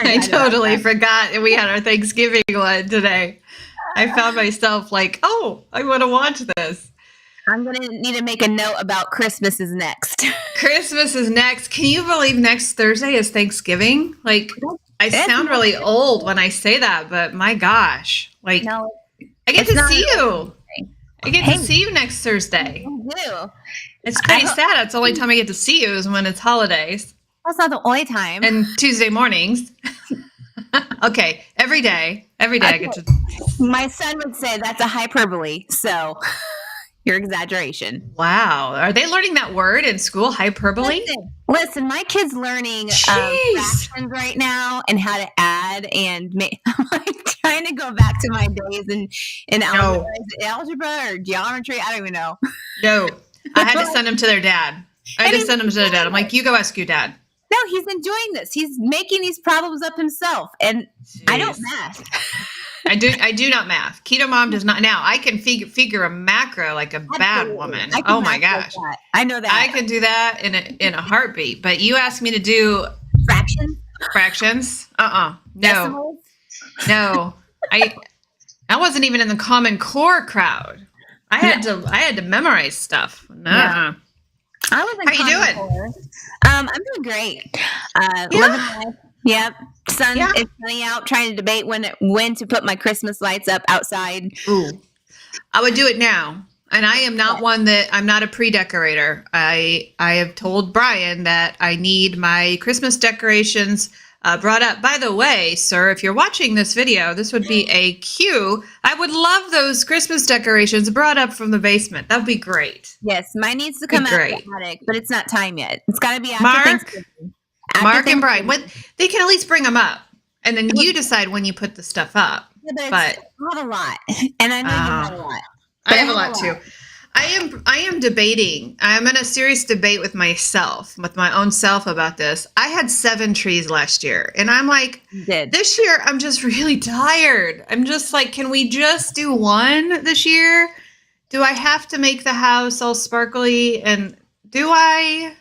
I totally forgot we had our Thanksgiving one today. I found myself like, oh, I want to watch this. I'm going to need to make a note about Christmas is next. Christmas is next. Can you believe next Thursday is Thanksgiving? Like, I sound really old when I say that, but my gosh. Like, No, I get it's to not see an you. I get to see you next Thursday. You do. It's pretty sad. It's the only time I get to see you is when it's holidays That's not the only time. and Tuesday mornings. Okay, every day I get to. My son would say that's a hyperbole, so your exaggeration. Wow, are they learning that word in school? Hyperbole? Listen, my kid's learning fractions right now and how to add and I'm like trying to go back to my days in algebra or geometry. I don't even know. No, I had to send them to their dad. I'm like, you go ask your dad. No, he's enjoying this. He's making these problems up himself, and jeez. I don't math. I do not math. Keto Mom does not. Now I can figure a macro like a bad woman. Oh my gosh, I know that. I can do that in a heartbeat. But you asked me to do fractions. No, decimals? No. I wasn't even in the Common Core crowd. I had to memorize stuff. No. Yeah. I was in How you doing? Core. I'm doing great. Living life. Yep. Sun is coming out, trying to debate when to put my Christmas lights up outside. Ooh. I would do it now. And I am not I'm not a pre-decorator. I have told Brian that I need my Christmas decorations brought up. By the way, sir, if you're watching this video, this would be a cue. I would love those Christmas decorations brought up from the basement. That would be great. Yes, mine needs to come out of the attic, but it's not time yet. It's got to be after Thanksgiving. Mark and Brian, they can at least bring them up, and then you decide when you put the stuff up. Yeah, but not a lot, and I know you have a lot. I have a lot too. I am debating. I'm in a serious debate with myself, with my own self about this. I had 7 trees last year, and I'm like, this year I'm just really tired. I'm just like, can we just do one this year? Do I have to make the house all sparkly? And do I?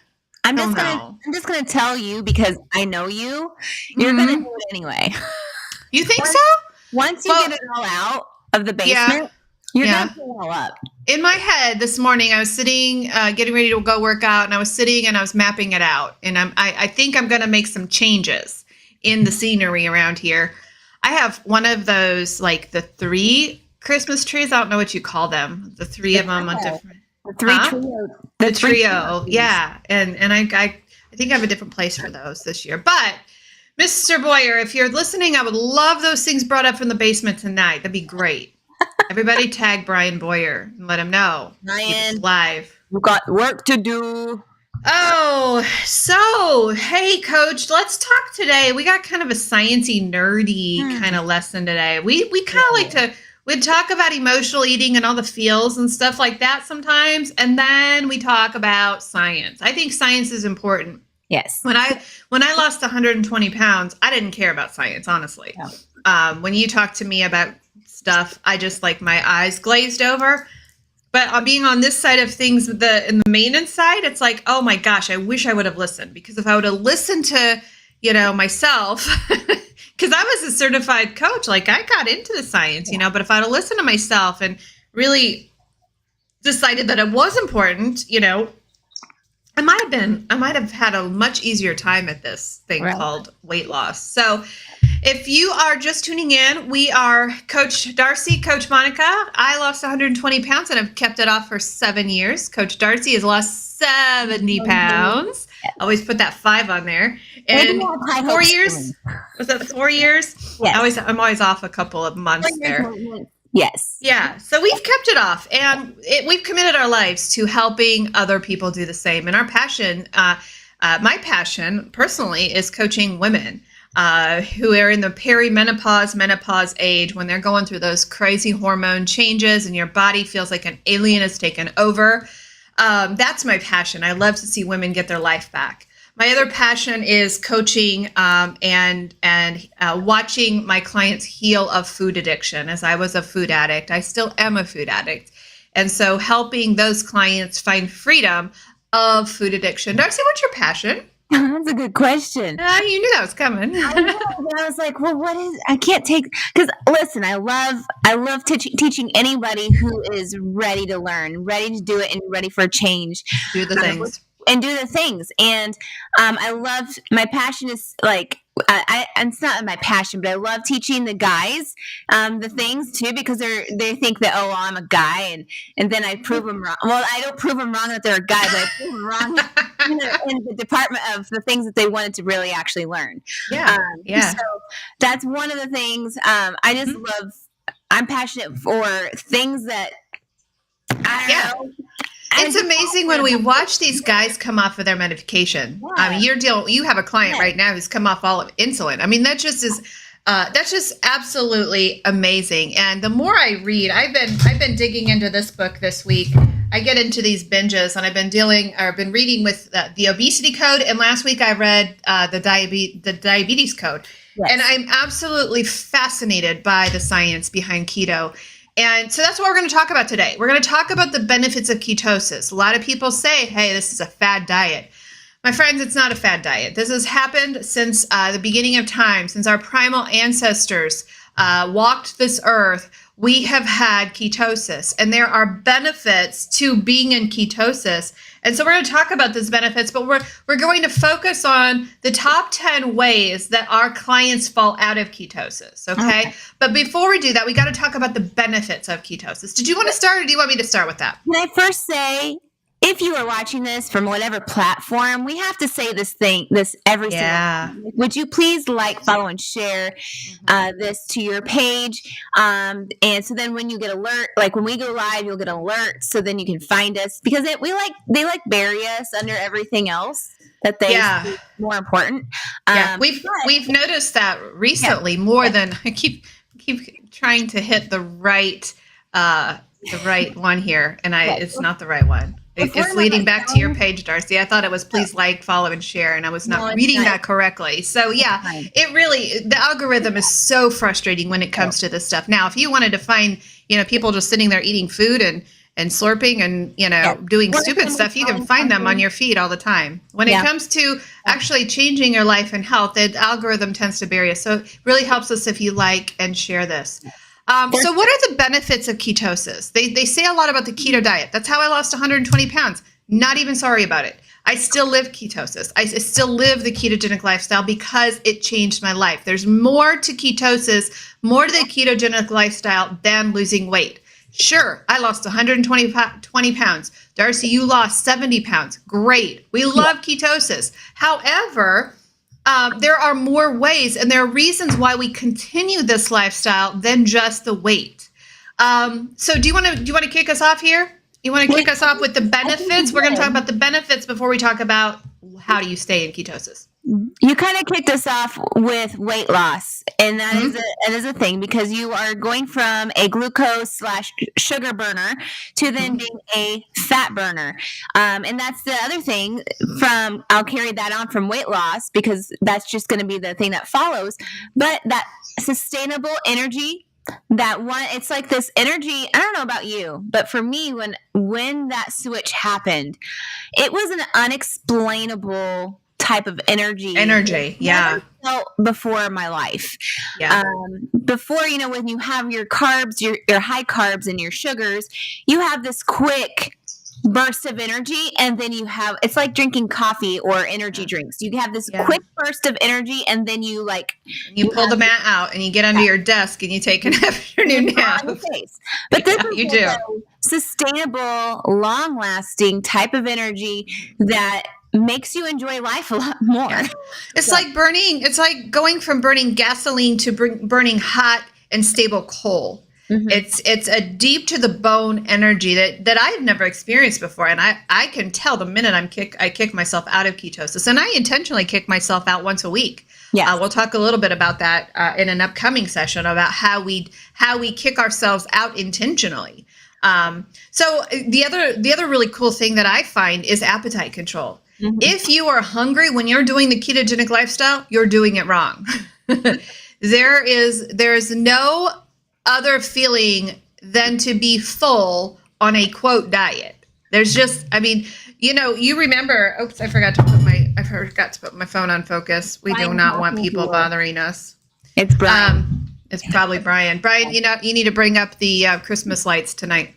I'm just gonna tell you because I know you. You're gonna do it anyway. You think so? Once you get it all out of the basement, you're gonna pull it all up. In my head this morning, I was sitting, getting ready to go work out, and I was sitting and I was mapping it out. And I think I'm gonna make some changes in the scenery around here. I have one of those, like the 3 Christmas trees. I don't know what you call them. The 3 of them on different. The trio. Yeah. And I think I have a different place for those this year. But Mr. Boyer, if you're listening, I would love those things brought up from the basement tonight. That'd be great. Everybody tag Brian Boyer and let him know. Brian, live. We've got work to do. Oh, so, hey, Coach, let's talk today. We got kind of a sciencey, nerdy kind of lesson today. We kind of like to... We'd talk about emotional eating and all the feels and stuff like that sometimes. And then we talk about science. I think science is important. Yes. When I lost 120 pounds, I didn't care about science, honestly. No. When you talk to me about stuff, I just like my eyes glazed over. But being on this side of things, in the maintenance side, it's like, oh my gosh, I wish I would have listened. Because if I would have listened to, myself... Because I was a certified coach, like I got into the science, but if I'd have listened to myself and really decided that it was important, I might have had a much easier time at this thing called weight loss. So if you are just tuning in, we are Coach Darcy, Coach Monica. I lost 120 pounds and I've kept it off for 7 years. Coach Darcy has lost 70 pounds. Always put that 5 on there. And 4 years. Was that 4 years? Yes. I'm always off a couple of months there. Yes. Yeah. So we've kept it off, and we've committed our lives to helping other people do the same. And our passion, my passion personally, is coaching women who are in the perimenopause, menopause age, when they're going through those crazy hormone changes and your body feels like an alien has taken over. That's my passion. I love to see women get their life back. My other passion is coaching and watching my clients heal of food addiction. As I was a food addict, I still am a food addict. And so helping those clients find freedom of food addiction. Darcy, what's your passion? That's a good question. You knew that was coming. I was like, well, I can't take, because listen, I love teaching anybody who is ready to learn, ready to do it, and ready for a change. Do the things. And do the things. And I love, my passion is like, it's not my passion, but I love teaching the guys the things too, because they think that, oh, well, I'm a guy, and then I prove them wrong. Well, I don't prove them wrong that they're a guy, but I prove them wrong in the department of the things that they wanted to really actually learn. Yeah. So that's one of the things I just love. I'm passionate for things that I don't know. It's amazing when we watch these guys come off of their medication. Yeah. I mean, you have a client right now who's come off all of insulin. I mean, that just is that's just absolutely amazing. And the more I read, I've been digging into this book this week. I get into these binges, and I've been reading with the obesity code. And last week I read the diabetes code. Yes. And I'm absolutely fascinated by the science behind keto. And so that's what we're going to talk about today. We're going to talk about the benefits of ketosis. A lot of people say, hey, this is a fad diet. My friends, it's not a fad diet. This has happened since the beginning of time, since our primal ancestors walked this earth. We have had ketosis, and there are benefits to being in ketosis. And so we're going to talk about those benefits, but we're going to focus on the top 10 ways that our clients fall out of ketosis, okay? But before we do that, we got to talk about the benefits of ketosis. Did you want to start, or do you want me to start with that? Can I first say, if you are watching this from whatever platform, we have to say this every single time. Would you please like, follow, and share this to your page? And so then when you get alert, like when we go live, you'll get an alert. So then you can find us, because they bury us under everything else that they see more important. We've noticed that recently more than I keep trying to hit the right one here, and it's not the right one. It's leading back to your page, Darcy. I thought it was please like, follow, and share, and I was not reading that correctly. So the algorithm is so frustrating when it comes to this stuff. Now, if you wanted to find, people just sitting there eating food and slurping and, doing stupid stuff, you can find them on your feed all the time. When it comes to actually changing your life and health, the algorithm tends to bury us. So it really helps us if you like and share this. So what are the benefits of ketosis? They say a lot about the keto diet. That's how I lost 120 pounds. Not even sorry about it. I still live ketosis. I still live the ketogenic lifestyle because it changed my life. There's more to ketosis, more to the ketogenic lifestyle than losing weight. Sure, I lost 120 pounds. Darcy, you lost 70 pounds. Great. We love ketosis. However, there are more ways, and there are reasons why we continue this lifestyle than just the weight. So do you want to kick us off here? You want to kick us off with the benefits? We're going to talk about the benefits before we talk about how do you stay in ketosis. You kind of kicked us off with weight loss, and that is a thing, because you are going from a glucose/sugar burner to then being a fat burner. And that's the other thing I'll carry that on from weight loss, because that's just going to be the thing that follows. But that sustainable energy, it's like this energy. I don't know about you, but for me, when that switch happened, it was an unexplainable type of energy yeah, felt before my life. Before, when you have your carbs, your high carbs and your sugars, you have this quick burst of energy, and then it's like drinking coffee or energy drinks. You have this quick burst of energy, and then you pull the mat out and you get under your desk and you take an afternoon nap. But this is a sustainable, long-lasting type of energy that makes you enjoy life a lot more. It's like going from burning gasoline to burning hot and stable coal. Mm-hmm. It's a deep to the bone energy that I've never experienced before. And I can tell the minute I kick myself out of ketosis, and I intentionally kick myself out once a week. Yeah. We'll talk a little bit about that in an upcoming session about how we kick ourselves out intentionally. So the other really cool thing that I find is appetite control. Mm-hmm. If you are hungry when you're doing the ketogenic lifestyle, you're doing it wrong. There is no other feeling than to be full on a quote diet. There's just, I mean, you remember, oops, I forgot to put my phone on focus. We do not want people bothering us. It's Brian. It's probably Brian. Brian, you need to bring up the Christmas lights tonight.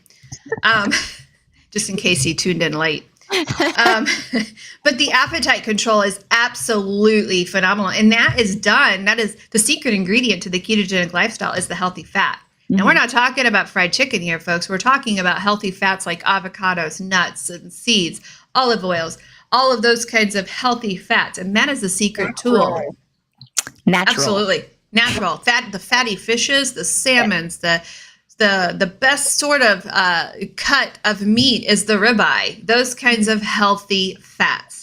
Just in case he tuned in late. But the appetite control is absolutely phenomenal. And that is the secret ingredient to the ketogenic lifestyle is the healthy fat. Now, we're not talking about fried chicken here, folks. We're talking about healthy fats like avocados, nuts, and seeds, olive oils, all of those kinds of healthy fats. And that is the secret tool. Natural. Absolutely. Natural. The fatty fishes, the salmons, the best sort of cut of meat is the ribeye, those kinds of healthy fats.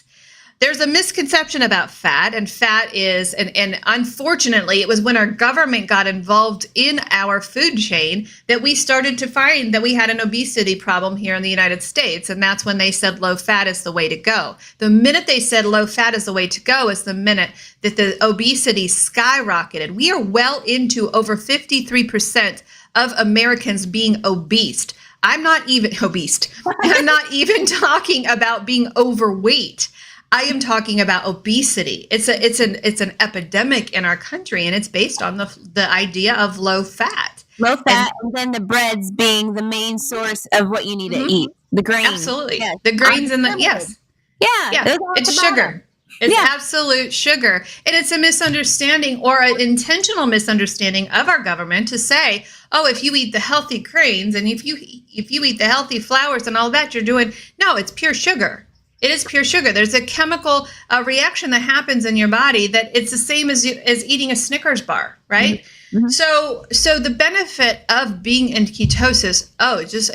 There's a misconception about fat, and fat is, and unfortunately, it was when our government got involved in our food chain that we started to find that we had an obesity problem here in the United States. And that's when they said low fat is the way to go. The minute they said low fat is the way to go is the minute that the obesity skyrocketed. We are well into over 53% of Americans being obese. I'm not even obese. I'm not even talking about being overweight. I am talking about obesity. It's an epidemic in our country, and it's based on the idea of low fat. Low fat, and then the breads being the main source of what you need to eat. The grains. Absolutely. Yes. The grains and yes. Yeah. It's sugar. It's absolute sugar. And it's a misunderstanding or an intentional misunderstanding of our government to say, oh, if you eat the healthy grains and if you eat the healthy flours and all that, you're doing, no, it's pure sugar. It is pure sugar. There's a chemical reaction that happens in your body that it's the same as eating a Snickers bar, right? Mm-hmm. So the benefit of being in ketosis,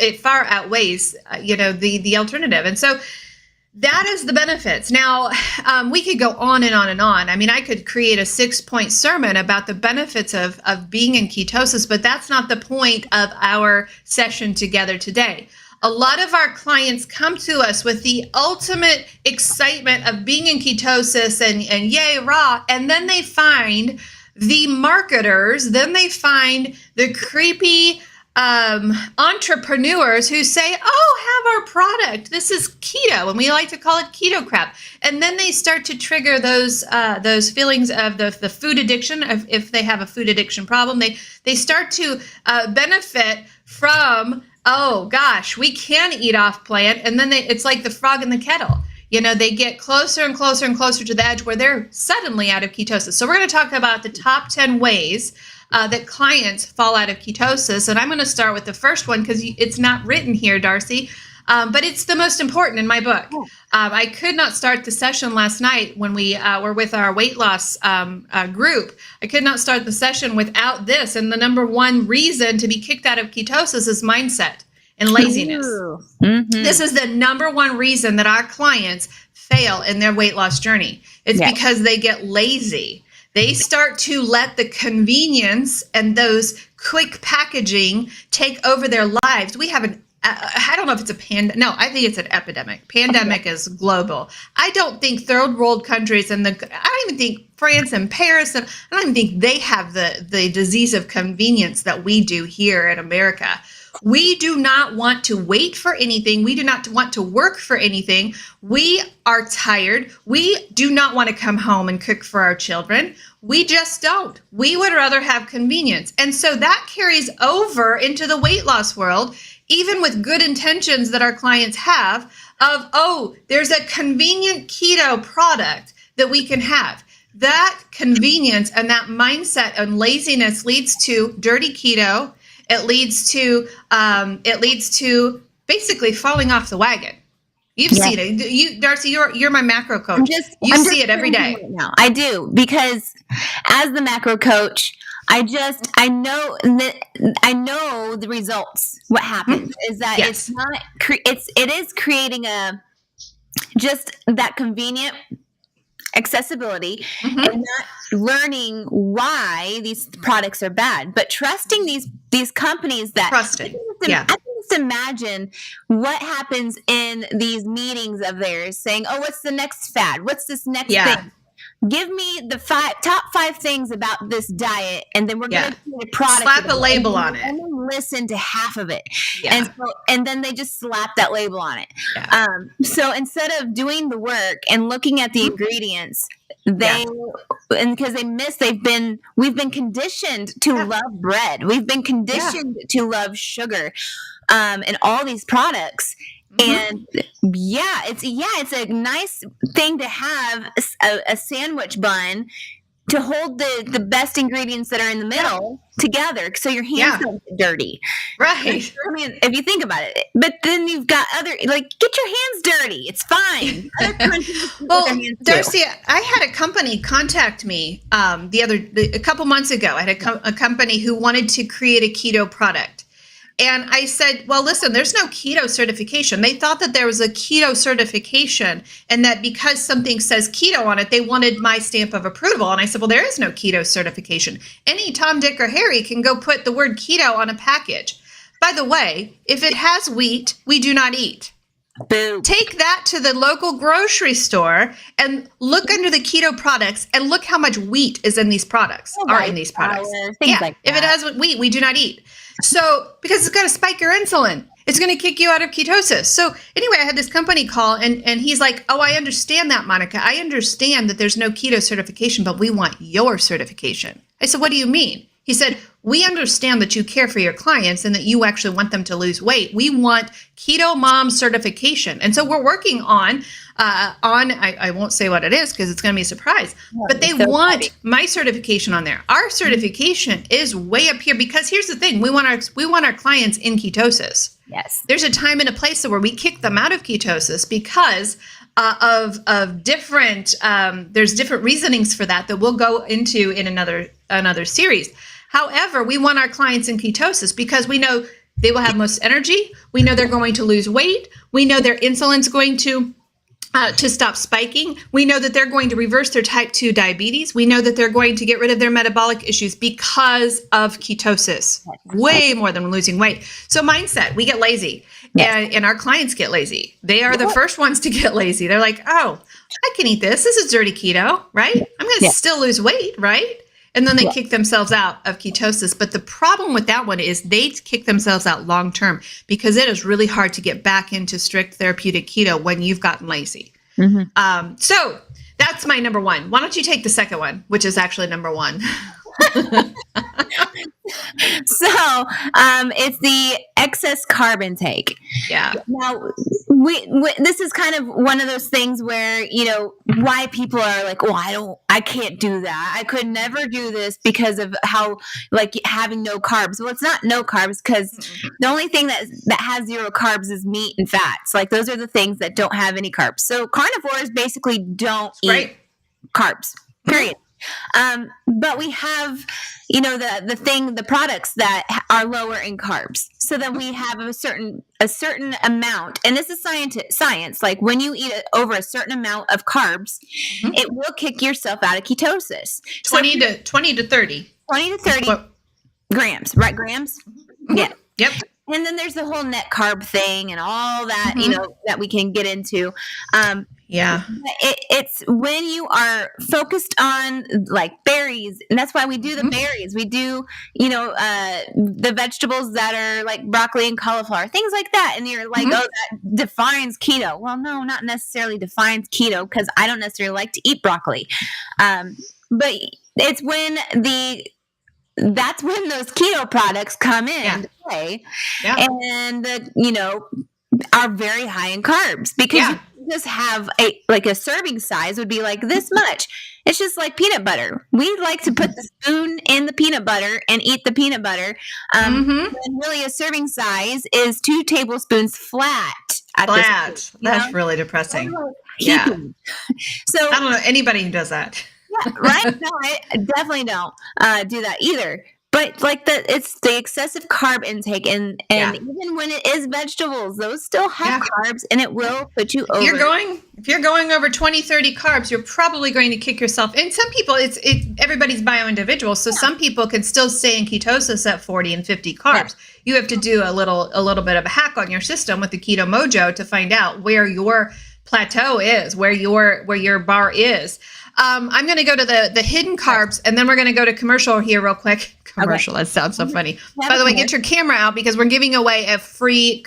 it far outweighs, the alternative. And so that is the benefits. Now, we could go on and on and on. I mean, I could create a 6-point sermon about the benefits of being in ketosis, but that's not the point of our session together today. A lot of our clients come to us with the ultimate excitement of being in ketosis and yay, rah, and then they find the marketers, then they find the creepy entrepreneurs who say, oh, have our product. This is keto, and we like to call it keto crap. And then they start to trigger those feelings of the food addiction. If they have a food addiction problem, they start to benefit from, oh gosh, we can eat off plant. And then it's like the frog in the kettle. They get closer and closer and closer to the edge where they're suddenly out of ketosis. So we're going to talk about the top 10 ways that clients fall out of ketosis. And I'm going to start with the first one because it's not written here, Darcy, but it's the most important in my book. I could not start the session last night when we were with our weight loss group. I could not start the session without this. And the number one reason to be kicked out of ketosis is mindset and laziness. Mm-hmm. This is the number one reason that our clients fail in their weight loss journey. It's because they get lazy. They start to let the convenience and those quick packaging take over their lives. We have I don't know if it's a pandemic. No, I think it's an epidemic. Pandemic is global. I don't think third world countries I don't even think France and Paris, I don't even think they have the disease of convenience that we do here in America. We do not want to wait for anything. We do not want to work for anything. We are tired. We do not want to come home and cook for our children. We just don't. We would rather have convenience. And so that carries over into the weight loss world, even with good intentions that our clients have of, there's a convenient keto product that we can have. That convenience and that mindset and laziness leads to dirty keto. It leads to basically falling off the wagon. You've seen it. Darcy, you're my macro coach. You see it every day. Right now. I do, because as the macro coach, I know the results. What happens is that it is creating just that convenient accessibility and not learning why these products are bad, but trusting these companies that trusting. I can just imagine what happens in these meetings of theirs saying, what's the next fad? What's this next thing? Give me the top 5 things about this diet, and then we're going to do a product. Slap a label on it. And then listen to half of it. Yeah. And then they just slap that label on it. Yeah. So instead of doing the work and looking at the ingredients, and because we've been conditioned to love bread. We've been conditioned to love sugar, and all these products. And it's a nice thing to have a sandwich bun to hold the best ingredients that are in the middle together, so your hands don't get dirty. Right. I mean, if you think about it, but then you've got get your hands dirty. It's fine. Well, Darcy, I had a company contact me a couple months ago. I had a company who wanted to create a keto product. And I said, well, listen, there's no keto certification. They thought that there was a keto certification and that because something says keto on it, they wanted my stamp of approval. And I said, well, there is no keto certification. Any Tom, Dick, or Harry can go put the word keto on a package. By the way, if it has wheat, we do not eat. Boo. Take that to the local grocery store and look under the keto products and look how much wheat is in these products, in these products. If it has wheat, we do not eat. So, because it's going to spike your insulin. It's going to kick you out of ketosis. So anyway, I had this company call and he's like, oh, I understand that, Monica. I understand that there's no keto certification, but we want your certification. I said, what do you mean? He said, we understand that you care for your clients and that you actually want them to lose weight. We want Keto Mom certification. And so we're working on I won't say what it is because it's going to be a surprise, but they want my certification on there. Our certification is way up here because here's the thing. We want our clients in ketosis. Yes. There's a time and a place where we kick them out of ketosis because of different, there's different reasonings for that we'll go into in another series. However, we want our clients in ketosis because we know they will have most energy. We know they're going to lose weight. We know their insulin's going to stop spiking. We know that they're going to reverse their type 2 diabetes. We know that they're going to get rid of their metabolic issues because of ketosis, way more than losing weight. So mindset, we get lazy and our clients get lazy. They are the first ones to get lazy. They're like, oh, I can eat this. This is dirty keto, right? I'm going to still lose weight, right? And then they kick themselves out of ketosis. But the problem with that one is they kick themselves out long term because it is really hard to get back into strict therapeutic keto when you've gotten lazy. Mm-hmm. So that's my number one. Why don't you take the second one, which is actually number one? So it's the excess carb intake. Yeah. Now, this is kind of one of those things where, why people are like, oh, I can't do that. I could never do this because of how, having no carbs. Well, it's not no carbs because the only thing that has zero carbs is meat and fats. Like those are the things that don't have any carbs. So carnivores basically don't eat carbs, period. But we have, the products that are lower in carbs. So then we have a certain amount, and this is science. Like when you eat over a certain amount of carbs, it will kick yourself out of ketosis. 20 to 30. 20 to 30 grams, right? Grams? Mm-hmm. Yeah. Yep. And then there's the whole net carb thing and all that, that we can get into. It's when you are focused on berries, and that's why we do the berries. We do, the vegetables that are like broccoli and cauliflower, things like that. And you're like, oh, that defines keto. Well, no, not necessarily defines keto because I don't necessarily like to eat broccoli. But it's when that's when those keto products come in to play and are very high in carbs because you just have a serving size would be like this much. It's just like peanut butter. We like to put the spoon in the peanut butter and eat the peanut butter. And really a serving size is 2 tablespoons flat. That's really depressing. Yeah. So I don't know anybody who does that. Yeah, right? No, I definitely don't do that either. But it's the excessive carb intake, and even when it is vegetables, those still have carbs, and it will put you over. If you're going over 20, 30 carbs, you're probably going to kick yourself. And some people, everybody's bio-individual, so some people can still stay in ketosis at 40 and 50 carbs. Yeah. You have to do a little bit of a hack on your system with the Keto Mojo to find out where your plateau is, where your bar is. I'm going to go to the hidden carbs, and then we're going to go to commercial here real quick. Commercial, okay. That sounds so funny. By the way, get your camera out because we're giving away a free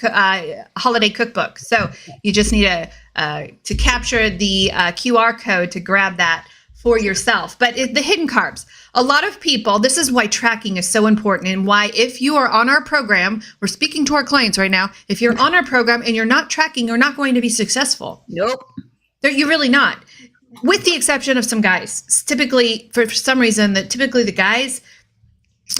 holiday cookbook. So you just need to capture the QR code to grab that for yourself. But the hidden carbs, a lot of people, this is why tracking is so important, and why if you are on our program, we're speaking to our clients right now, if you're on our program and you're not tracking, you're not going to be successful. Nope. You're really not. With the exception of some guys. Typically, for some reason, typically the guys,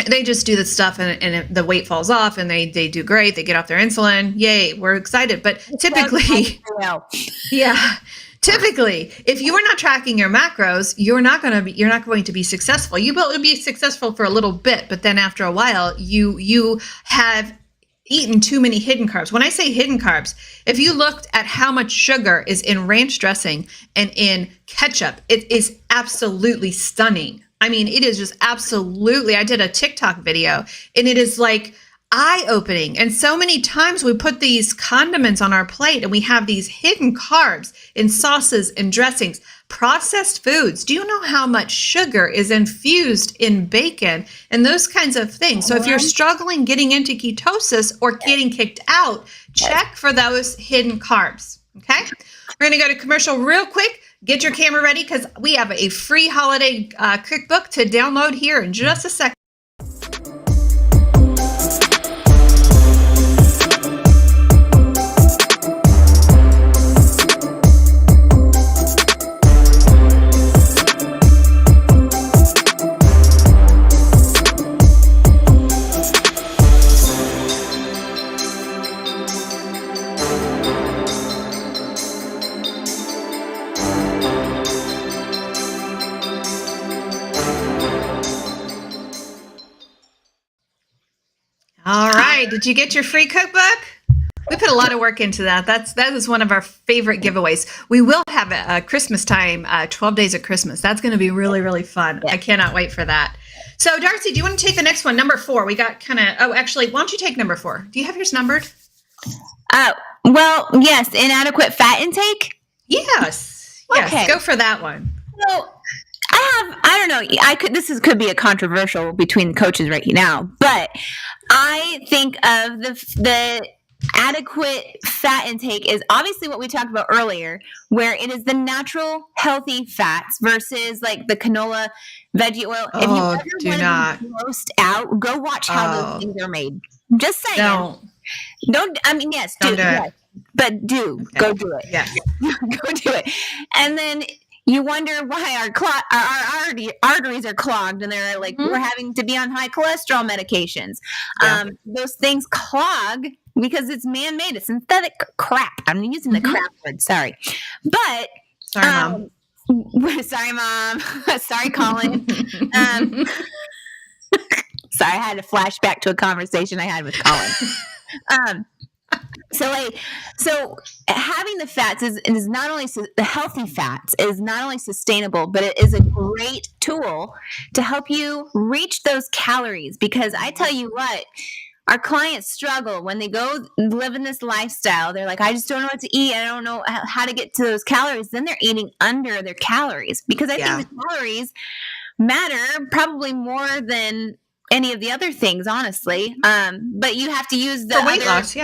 they just do this stuff and the weight falls off and they do great. They get off their insulin. Yay, we're excited. But typically, typically, if you are not tracking your macros, you're not going to be successful. You will be successful for a little bit, but then after a while, you have eaten too many hidden carbs. When I say hidden carbs, if you looked at how much sugar is in ranch dressing and in ketchup, it is absolutely stunning. I mean, it is just absolutely, I did a TikTok video and it is like eye-opening. And so many times we put these condiments on our plate and we have these hidden carbs in sauces and dressings, processed foods. Do you know how much sugar is infused in bacon and those kinds of things? So if you're struggling getting into ketosis or getting kicked out, check for those hidden carbs. Okay. We're going to go to commercial real quick. Get your camera ready because we have a free holiday cookbook to download here in just a second. All right. Did you get your free cookbook? We put a lot of work into that. That is one of our favorite giveaways. We will have a Christmas time, 12 days of Christmas. That's going to be really, really fun. Yeah. I cannot wait for that. So Darcy, do you want to take the next one? Number 4. We got actually, why don't you take number 4? Do you have yours numbered? Well, yes. Inadequate fat intake. Yes. Yes. Okay. Go for that one. So I don't know. This could be a controversial between coaches right now, but I think of the adequate fat intake is obviously what we talked about earlier, where it is the natural healthy fats versus like the canola, veggie oil. If you ever do not roast out, go watch how those things are made. Just saying. Don't. I mean, yes, do it. But go do it. Yes, go do it, and then. You wonder why our arteries are clogged and they're like, we're having to be on high cholesterol medications. Yeah. Those things clog because it's man-made. It's synthetic crap. I'm using the crap word. Sorry. But sorry, Mom. Sorry, Mom. Sorry, Colin. Sorry, I had a flashback to a conversation I had with Colin. So having the fats is not only the healthy fats is not only sustainable, but it is a great tool to help you reach those calories. Because I tell you what, our clients struggle when they go live in this lifestyle. They're like, I just don't know what to eat. I don't know how to get to those calories. Then they're eating under their calories because I think the calories matter probably more than any of the other things, honestly. But you have to use the weight loss,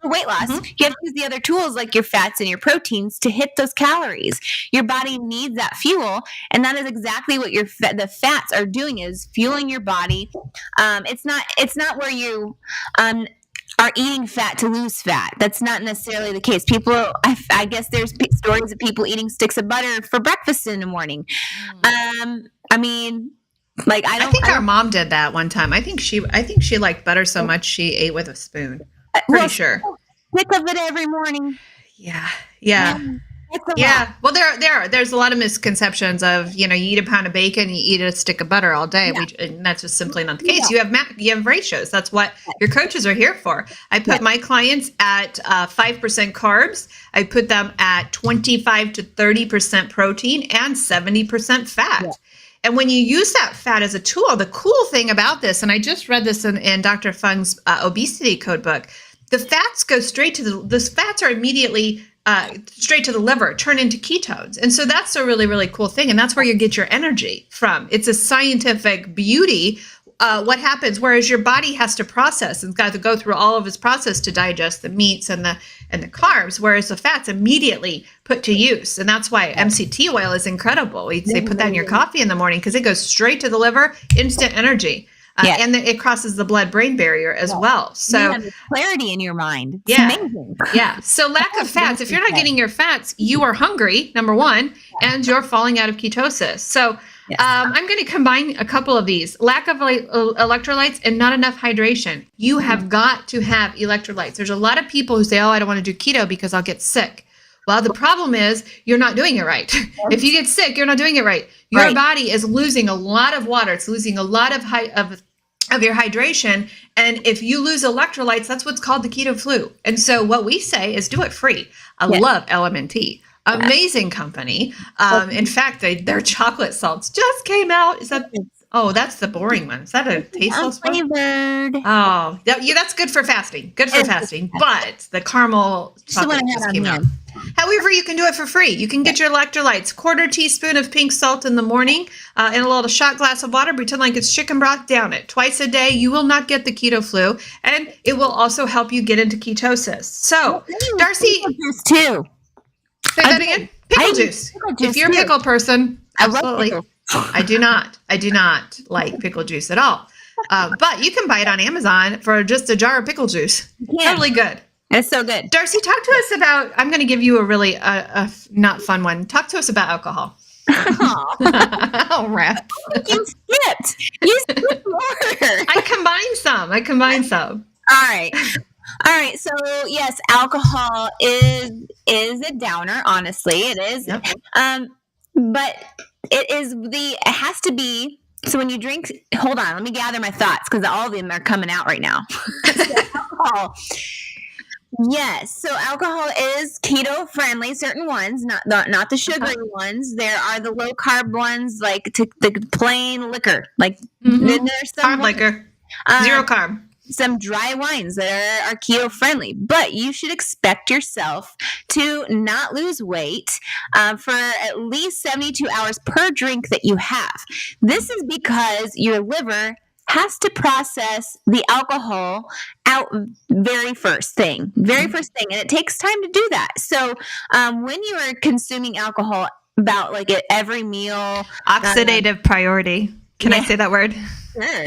For weight loss, you have to use the other tools like your fats and your proteins to hit those calories. Your body needs that fuel, and that is exactly what the fats are doing, is fueling your body. It's not where you are eating fat to lose fat. That's not necessarily the case. People, I guess there's stories of people eating sticks of butter for breakfast in the morning. I mean, like I think our mom did that one time. I think she liked butter so much she ate with a spoon. Pretty sure. Stick of it every morning. Yeah. Well, there's a lot of misconceptions of, you eat a pound of bacon, you eat a stick of butter all day. And that's just simply not the case. You have ratios. That's what your coaches are here for. I put my clients at 5% carbs. I put them at 25 to 30% protein and 70% fat. Yeah. And when you use that fat as a tool, the cool thing about this, and I just read this in Dr. Fung's obesity code book, the fats go straight to those fats are immediately straight to the liver, turn into ketones. And so that's a really, really cool thing. And that's where you get your energy from. It's a scientific beauty. What happens, whereas your body has to process and got to go through all of its process to digest the meats and the carbs, whereas the fats immediately put to use. And that's why MCT oil is incredible. We say put that in your coffee in the morning because it goes straight to the liver, instant energy. And it crosses the blood-brain barrier as well. So clarity in your mind. It's amazing. Yeah. So lack of fats. If you're not getting your fats, you are hungry, number one, and you're falling out of ketosis. So I'm going to combine a couple of these. Lack of electrolytes and not enough hydration. You have got to have electrolytes. There's a lot of people who say, oh, I don't want to do keto because I'll get sick. Well, the problem is you're not doing it right. If you get sick, you're not doing it right. Your body is losing a lot of water. It's losing a lot of your hydration. And if you lose electrolytes, that's what's called the keto flu. And so what we say is do it free. I love LMNT. Amazing company. In fact, their chocolate salts just came out. Is that? Oh, that's the boring one. Is that a tasteless one? Unflavored. Oh, that's good for fasting. Good for fasting. But the caramel chocolate just came out. However, you can do it for free. You can get your electrolytes, 1/4 teaspoon of pink salt in the morning, in a little shot glass of water. Pretend like it's chicken broth. Down it twice a day. You will not get the keto flu, and it will also help you get into ketosis. So, Darcy, too. Say that again. Pickle juice. If you're a pickle person, absolutely. I do not like pickle juice at all. But you can buy it on Amazon for just a jar of pickle juice. Totally good. It's so good. Darcy, talk to us about, I'm going to give you a really not fun one. Talk to us about alcohol. Oh, rats. You skipped water. I combined some. All right. So yes, alcohol is a downer. Honestly, it is. Yep. But it has to be. So when you drink, hold on, let me gather my thoughts because all of them are coming out right now. So alcohol. Yes. So alcohol is keto friendly, certain ones, not the sugary ones. There are the low carb ones, like the plain liquor, like then there's some carb liquor, 0 carb. Some dry wines that are keto friendly, but you should expect yourself to not lose weight for at least 72 hours per drink that you have. This is because your liver has to process the alcohol out very first thing. And it takes time to do that. So when you are consuming alcohol about like at every meal. Oxidative priority. Can I say that word? Sure.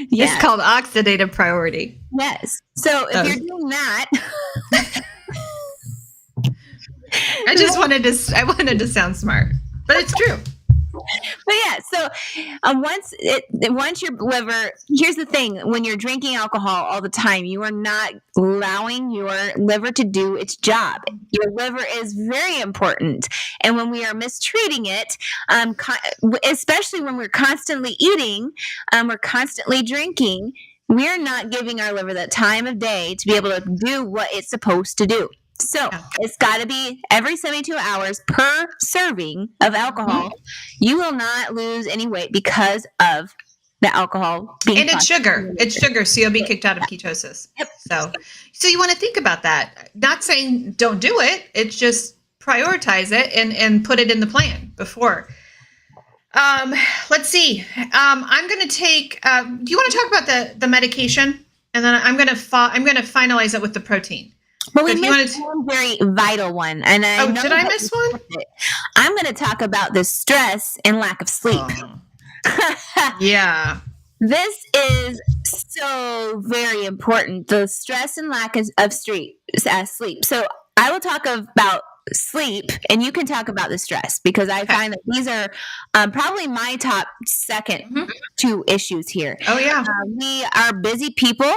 Yes. It's called oxidative priority. Yes. So if you're doing that. I wanted to sound smart, but it's true. But yeah, so once your liver, here's the thing, when you're drinking alcohol all the time, you are not allowing your liver to do its job. Your liver is very important. And when we are mistreating it, especially when we're constantly eating, we're constantly drinking, we're not giving our liver that time of day to be able to do what it's supposed to do. So it's got to be every 72 hours per serving of alcohol. You will not lose any weight because of the alcohol being and it's sugar. It's sugar, so you'll be kicked out of ketosis. Yep. So you want to think about that. Not saying don't do it. It's just prioritize it and put it in the plan before. Let's see. I'm going to take. Do you want to talk about the medication, and then I'm going to finalize it with the protein. Well, we missed one very vital one. And did I miss one? I'm going to talk about the stress and lack of sleep. Yeah. This is so very important. The stress and lack of sleep. So I will talk about sleep and you can talk about the stress because I find that these are probably my top second two issues here. Oh, yeah. We are busy people.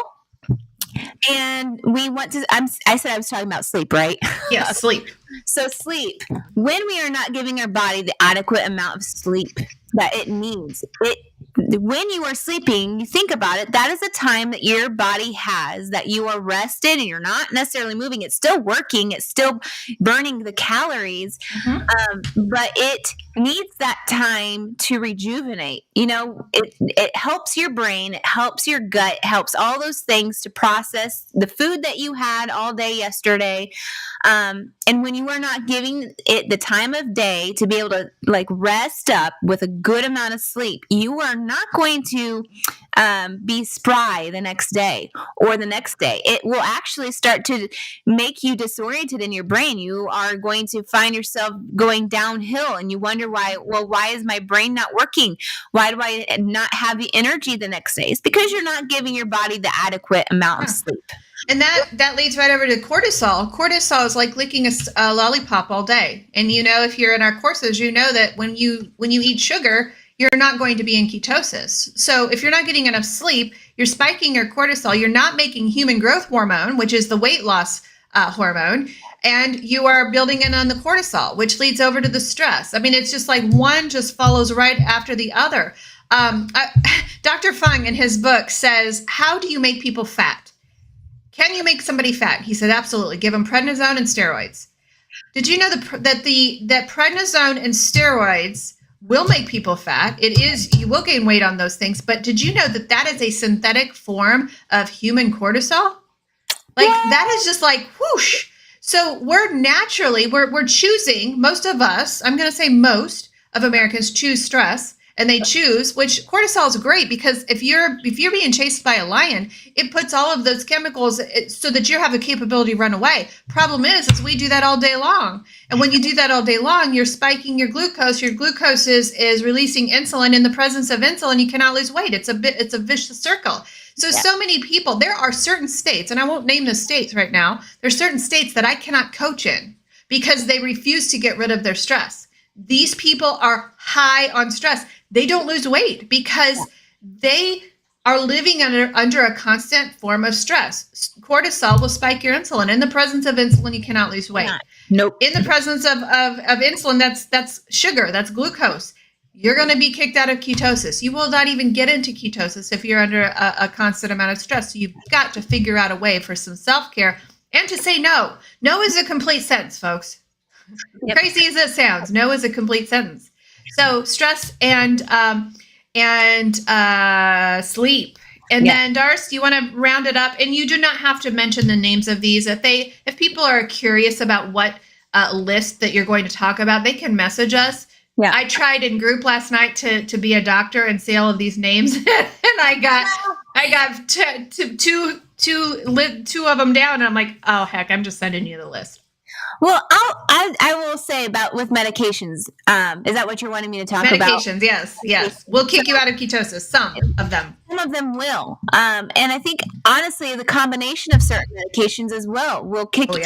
And we want to, I said I was talking about sleep, right? Yeah, sleep. So sleep, when we are not giving our body the adequate amount of sleep that it needs, when you are sleeping, you think about it, that is a time that your body has that you are rested and you're not necessarily moving. It's still working. It's still burning the calories, but it needs that time to rejuvenate. You know, it helps your brain, it helps your gut, it helps all those things to process the food that you had all day yesterday. And when you are not giving it the time of day to be able to like rest up with a good amount of sleep, you are not going to be spry the next day or the next day. It will actually start to make you disoriented in your brain. You are going to find yourself going downhill and you wonder why, well, why is my brain not working? Why do I not have the energy the next day? It's because you're not giving your body the adequate amount of sleep. And that leads right over to cortisol. Cortisol is like licking a lollipop all day. And if you're in our courses, you know that when you eat sugar, you're not going to be in ketosis. So if you're not getting enough sleep, you're spiking your cortisol. You're not making human growth hormone, which is the weight loss hormone, and you are building in on the cortisol, which leads over to the stress. I mean, it's just like one just follows right after the other. Dr. Fung in his book says, how do you make people fat? Can you make somebody fat? He said, absolutely. Give them prednisone and steroids. Did you know that prednisone and steroids will make people fat? You will gain weight on those things. But did you know that is a synthetic form of human cortisol? Like that is just like whoosh. So we're choosing, most of us, I'm going to say most of Americans choose stress. And they choose, which cortisol is great because if you're being chased by a lion, it puts all of those chemicals so that you have the capability to run away. Problem is we do that all day long. And when you do that all day long, you're spiking your glucose. Your glucose is releasing insulin. In the presence of insulin, you cannot lose weight. It's a vicious circle. So many people, there are certain states, and I won't name the states right now. There's certain states that I cannot coach in because they refuse to get rid of their stress. These people are high on stress. They don't lose weight because they are living under a constant form of stress. Cortisol will spike your insulin. In the presence of insulin, you cannot lose weight. Nope. In the presence of insulin, that's sugar, that's glucose. You're going to be kicked out of ketosis. You will not even get into ketosis if you're under a constant amount of stress. So you've got to figure out a way for some self-care and to say no. No is a complete sentence, folks. Yep. Crazy as it sounds, no is a complete sentence. So stress and sleep. And then Darcy, you want to round it up, and you do not have to mention the names of these. If people are curious about what list that you're going to talk about, they can message us. Yeah. I tried in group last night to be a doctor and say all of these names, and I got two of them down, and I'm like, oh heck, I'm just sending you the list. Well, I will say about with medications. Is that what you're wanting me to talk about? Medications, yes. We'll kick you out of ketosis. Some of them. Some of them will. And I think, honestly, the combination of certain medications as well will keep you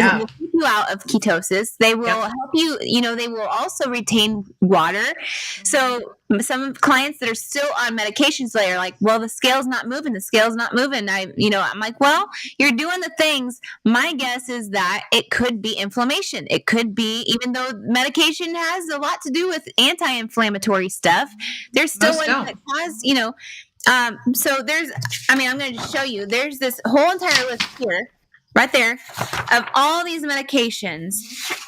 out of ketosis. They will help you, they will also retain water. So some clients that are still on medications, they are like, well, the scale's not moving. I'm like, well, you're doing the things. My guess is that it could be inflammation. It could be, even though medication has a lot to do with anti-inflammatory stuff, there's still one that cause, so I'm going to show you, there's this whole entire list here, right there, of all these medications.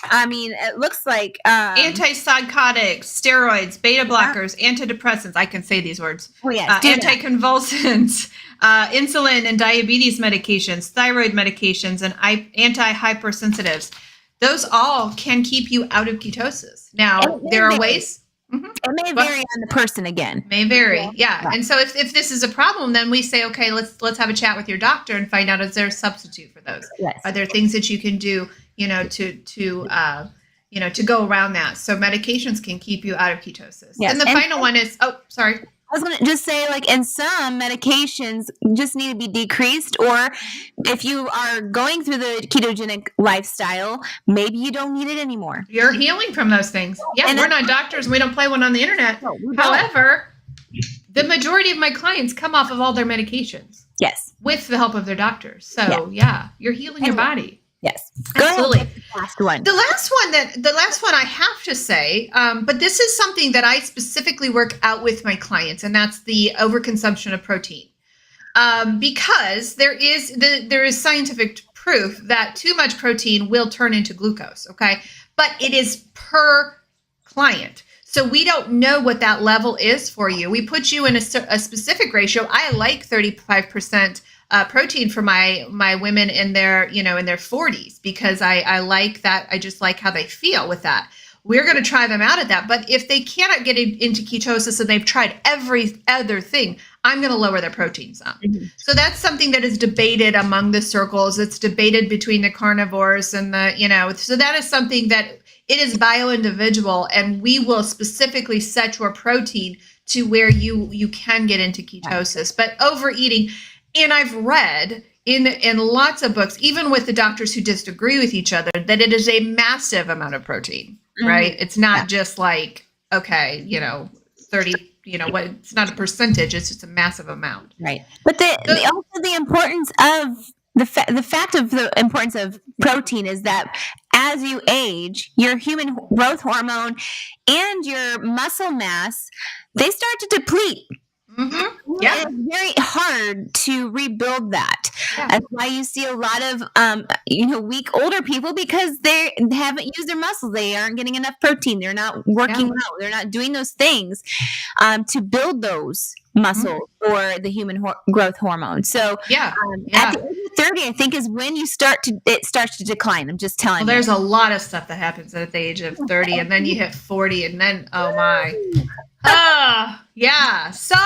I mean, it looks like antipsychotics, steroids, beta blockers, antidepressants. I can say these words. Oh, yes. Anticonvulsants, insulin and diabetes medications, thyroid medications, and anti-hypersensitives. Those all can keep you out of ketosis. Now, there are ways. Mm-hmm. It may vary on the person again. May vary, yeah. And so if this is a problem, then we say, okay, let's have a chat with your doctor and find out, is there a substitute for those? Yes. Are there things that you can do, to go around that? So medications can keep you out of ketosis. Yes. And the final one is, sorry. I was going to just say, and some medications just need to be decreased, or if you are going through the ketogenic lifestyle, maybe you don't need it anymore. You're healing from those things. Yeah, and we're not doctors. We don't play one on the internet. No, however, the majority of my clients come off of all their medications. Yes. With the help of their doctors. So, you're healing your body. Yes. Absolutely. The last one. The last one I have to say, but this is something that I specifically work out with my clients, and that's the overconsumption of protein. Because there is scientific proof that too much protein will turn into glucose, okay? But it is per client. So we don't know what that level is for you. We put you in a specific ratio. I like 35% protein for my women in their, in their 40s, because I like that. I just like how they feel with that. We're going to try them out at that. But if they cannot get into ketosis and they've tried every other thing, I'm going to lower their protein some. Mm-hmm. So that's something that is debated among the circles. It's debated between the carnivores and so that is something that it is bio-individual, and we will specifically set your protein to where you can get into ketosis. But overeating, and I've read in lots of books, even with the doctors who disagree with each other, that it is a massive amount of protein, right? It's not just like, okay, 30, it's not a percentage, it's just a massive amount. Right. But also the importance of the fact of the importance of protein is that as you age, your human growth hormone and your muscle mass, they start to deplete. Mm-hmm. Yeah. It's very hard to rebuild that. Yeah. That's why you see a lot of, weak older people, because they haven't used their muscles. They aren't getting enough protein. They're not working out. They're not doing those things to build those muscles or the human growth hormone. So at the age of 30, I think is when it starts to decline. I'm just telling you. There's a lot of stuff that happens at the age of 30, and then you hit 40, and then, oh my. Yeah. So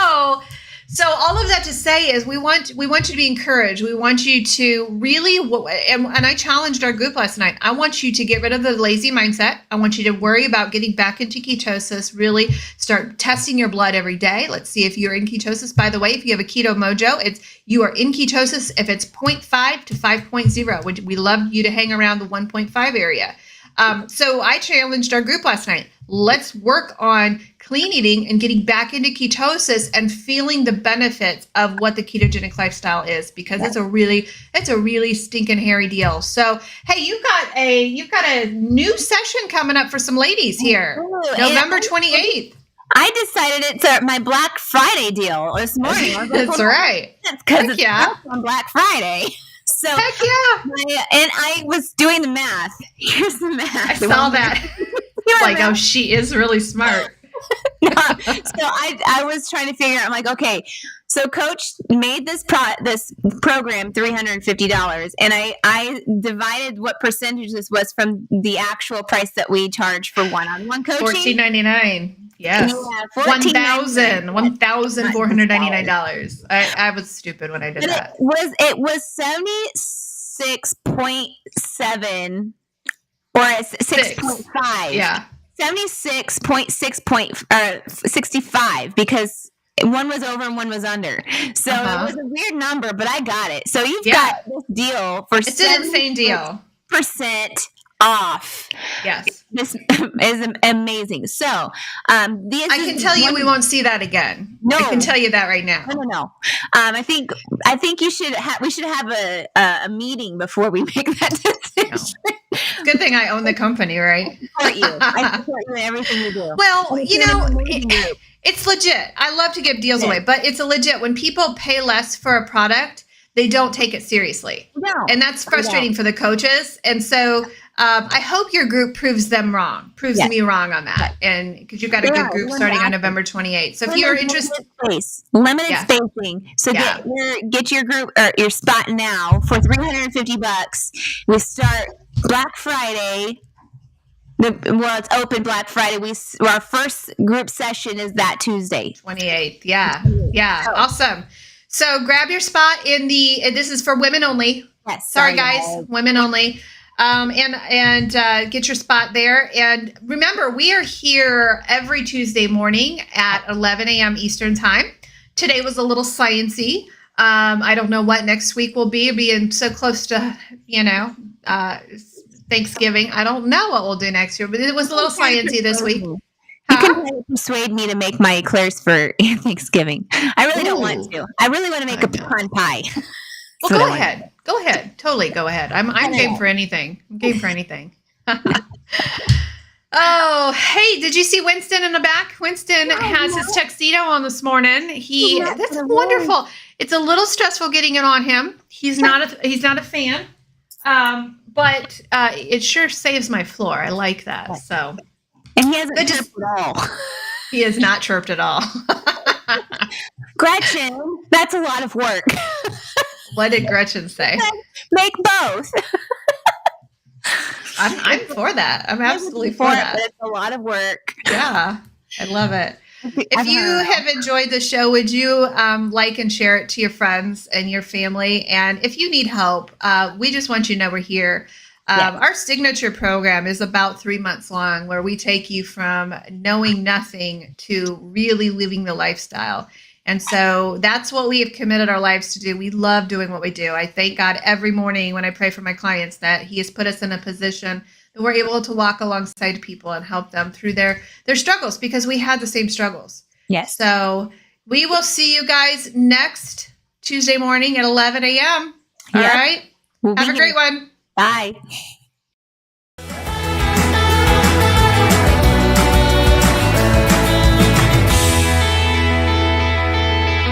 all of that to say is we want you to be encouraged. We want you to really, and I challenged our group last night. I want you to get rid of the lazy mindset. I want you to worry about getting back into ketosis, really start testing your blood every day. Let's see if you're in ketosis. By the way, if you have a Keto Mojo, you are in ketosis if it's 0.5 to 5.0, we love you to hang around the 1.5 area. So I challenged our group last night. Let's work on clean eating and getting back into ketosis and feeling the benefits of what the ketogenic lifestyle is, because it's a really stinking hairy deal. So, hey, you've got a new session coming up for some ladies here, November 28th. I decided it's my Black Friday deal this morning. That's right. Because it's on Black Friday. So, heck yeah. And I was doing the math. Here's the math. I saw that. Like, oh, she is really smart. So I was trying to figure out, I'm like, okay, so Coach made this program $350, and I divided what percentage this was from the actual price that we charge for one-on-one coaching. $14.99. Yes. Yeah, $1,499. I was stupid when I did that. It was 76.7 or 6.5. Yeah. 76.65 because one was over and one was under. So it was a weird number, but I got it. So you've got this deal for it's an insane deal. % off. Yes. This is amazing. So I can tell you we won't see that again. No. I can tell you that right now. No. I think we should have a meeting before we make that decision. No. Good thing I own the company, right? I support you in everything you do. Well, it's legit. I love to give deals away, but it's a legit. When people pay less for a product, they don't take it seriously. No. And that's frustrating for the coaches. And so I hope your group proves me wrong on that. And because you've got a good group starting on November 28th. So if you're interested, limited spacing. So get your group or your spot now for $350. We start Black Friday. It's open Black Friday. Our first group session is that Tuesday, 28th. Yeah. Awesome. So grab your spot this is for women only. Yes. Sorry guys, women only. And get your spot there. And remember, we are here every Tuesday morning at 11 a.m. Eastern time. Today was a little sciencey. I don't know what next week will be, being so close to, Thanksgiving. I don't know what we'll do next year, but it was a little sciencey this week. You can persuade me to make my eclairs for Thanksgiving. I really don't want to. I really want to make a pecan pie. Well, go ahead. Go ahead. Totally go ahead. I'm game for anything. I'm game for anything. Oh, hey, did you see Winston in the back? Winston has his tuxedo on this morning. That's wonderful. It's a little stressful getting it on him. He's not a fan. But it sure saves my floor. I like that. So, and he hasn't chirped at all. He has not chirped at all. Gretchen, that's a lot of work. What did Gretchen say? Make both. I'm for that. I'm absolutely for that. But it's a lot of work. Yeah, I love it. If you have enjoyed the show, would you like and share it to your friends and your family? And if you need help, we just want you to know we're here. Our signature program is about 3 months long, where we take you from knowing nothing to really living the lifestyle. And so that's what we have committed our lives to do. We love doing what we do. I thank God every morning when I pray for my clients that He has put us in a position that we're able to walk alongside people and help them through their struggles, because we had the same struggles. Yes. So we will see you guys next Tuesday morning at 11 a.m. All right. Have a great one. Bye.